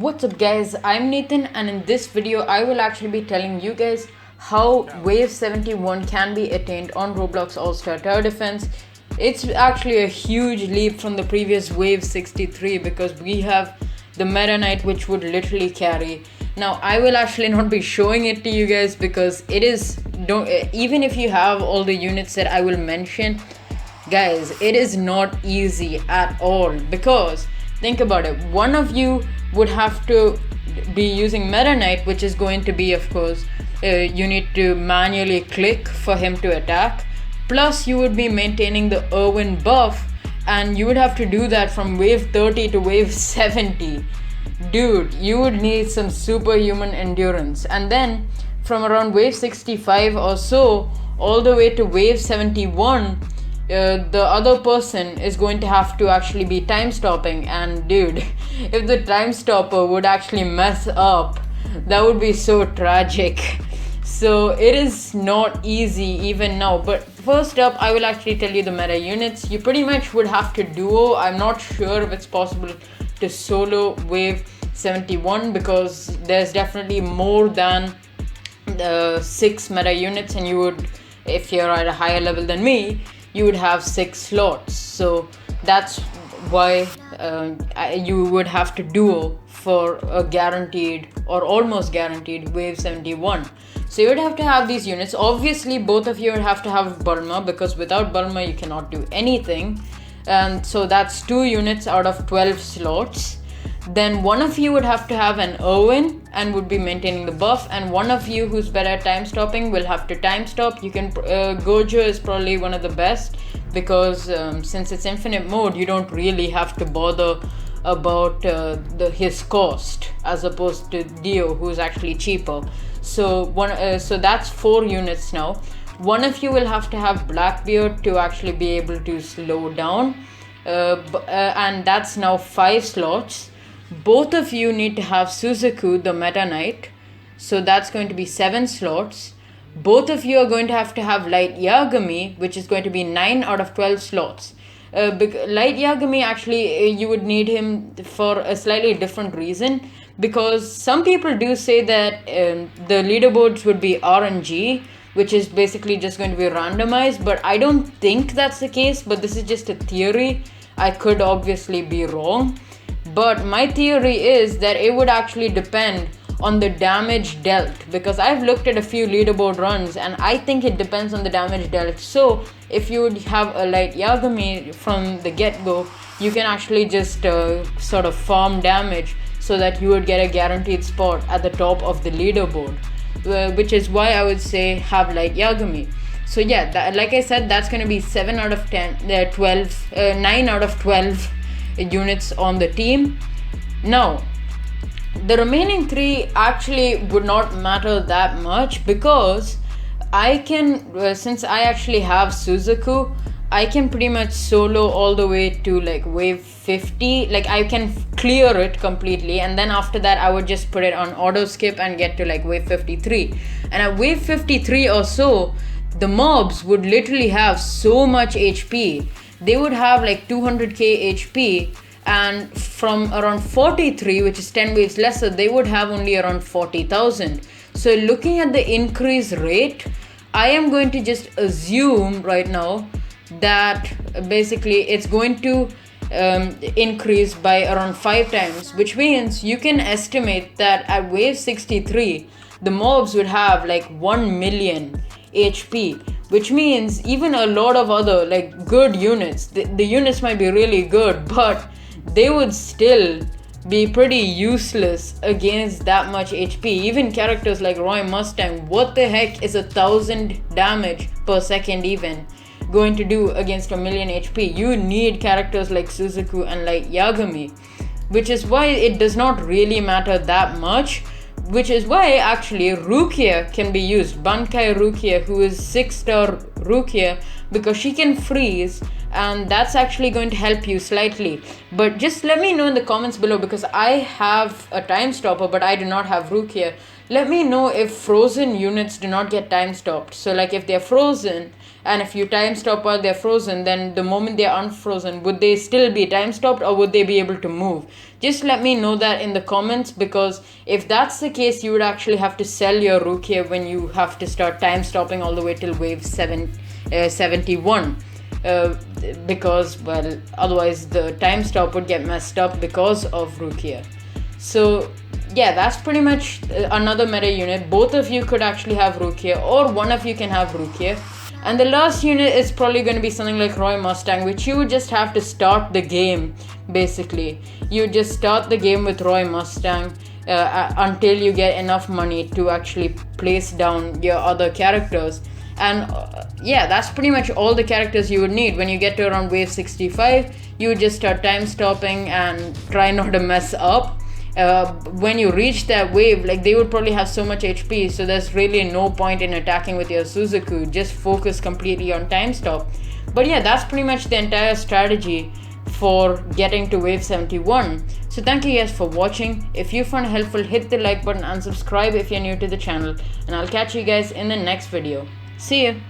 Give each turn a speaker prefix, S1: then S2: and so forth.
S1: What's up guys, I'm Nathan and in this video I will actually be telling you guys how Wave 71 can be attained on Roblox All-Star Tower Defense. It's actually a huge leap from the previous Wave 63 because we have the Meta Knight which would literally carry. Now I will actually not be showing it to you guys because it is, even if you have all the units that I will mention, guys, it is not easy at all because think about it, one of you would have to be using Meta Knight, which is going to be, of course, you need to manually click for him to attack, plus you would be maintaining the Irwin buff and you would have to do that from wave 30 to wave 70. Dude, you would need some superhuman endurance, and then from around wave 65 or so all the way to wave 71, the other person is going to have to actually be time stopping, and dude, if the time stopper would actually mess up, that would be so tragic. So it is not easy even now. But first up, I will actually tell you the meta units. You pretty much would have to duo. I'm not sure if it's possible to solo wave 71 because there's definitely more than 6 meta units, and you would, if you're at a higher level than me, you would have 6 slots. So that's why you would have to duo for a guaranteed or almost guaranteed wave 71. So you would have to have these units. Obviously both of you would have to have Bulma because without Bulma you cannot do anything, and so that's 2 units out of 12 slots. Then one of you would have to have an Irwin and would be maintaining the buff, and one of you who's better at time stopping will have to time stop. You can Gojo is probably one of the best because since it's infinite mode, you don't really have to bother about his cost as opposed to Dio, who's actually cheaper. So so that's 4 units now. One of you will have to have Blackbeard to actually be able to slow down, and that's now 5 slots. Both of you need to have Suzaku, the Meta Knight, so that's going to be 7 slots. Both of you are going to have Light Yagami, which is going to be 9 out of 12 slots. Light Yagami, actually, you would need him for a slightly different reason, because some people do say that the leaderboards would be RNG, which is basically just going to be randomized, but I don't think that's the case, but this is just a theory. I could obviously be wrong. But my theory is that it would actually depend on the damage dealt, because I've looked at a few leaderboard runs and I think it depends on the damage dealt. So if you would have a Light Yagami from the get-go, you can actually just sort of farm damage so that you would get a guaranteed spot at the top of the leaderboard, which is why I would say have Light Yagami. So yeah, like I said, that's going to be 7 out of 10, 12, 9 out of 12 units on the team. Now the remaining 3 actually would not matter that much because I can since I actually have Suzaku, I can pretty much solo all the way to like wave 50. Like I can clear it completely, and then after that I would just put it on auto skip and get to like wave 53. And at wave 53 or so, the mobs would literally have so much HP. They would have like 200k HP, and from around 43, which is 10 waves lesser, they would have only around 40,000. So looking at the increase rate, I am going to just assume right now that basically it's going to increase by around 5 times, which means you can estimate that at wave 63 the mobs would have like 1 million HP, which means even a lot of other like good units, the units might be really good, but they would still be pretty useless against that much HP. Even characters like Roy Mustang, what the heck is 1,000 damage per second even going to do against 1 million HP? You need characters like Suzaku and like Yagami, which is why it does not really matter that much. Which is why actually Rukia can be used. Bankai Rukia, who is 6-star Rukia, because she can freeze, and that's actually going to help you slightly. But just let me know in the comments below, because I have a time stopper but I do not have Rukia. Let me know if frozen units do not get time stopped. So like if they're frozen and if you time stop while they're frozen, then the moment they're unfrozen, would they still be time stopped or would they be able to move? Just let me know that in the comments, because if that's the case, you would actually have to sell your Rukia when you have to start time stopping all the way till wave 71. Because, well, otherwise the time stop would get messed up because of Rukia. So yeah, that's pretty much another meta unit. Both of you could actually have Rukia, or one of you can have Rukia. And the last unit is probably going to be something like Roy Mustang, which you would just have to start the game. Basically, you just start the game with Roy Mustang until you get enough money to actually place down your other characters. And yeah, that's pretty much all the characters you would need. When you get to around wave 65, you would just start time stopping and try not to mess up. When you reach that wave, like, they would probably have so much HP, so there's really no point in attacking with your Suzaku. Just focus completely on time stop. But yeah, that's pretty much the entire strategy for getting to wave 71. So thank you guys for watching. If you found it helpful, hit the like button and subscribe if you're new to the channel, and I'll catch you guys in the next video. See you.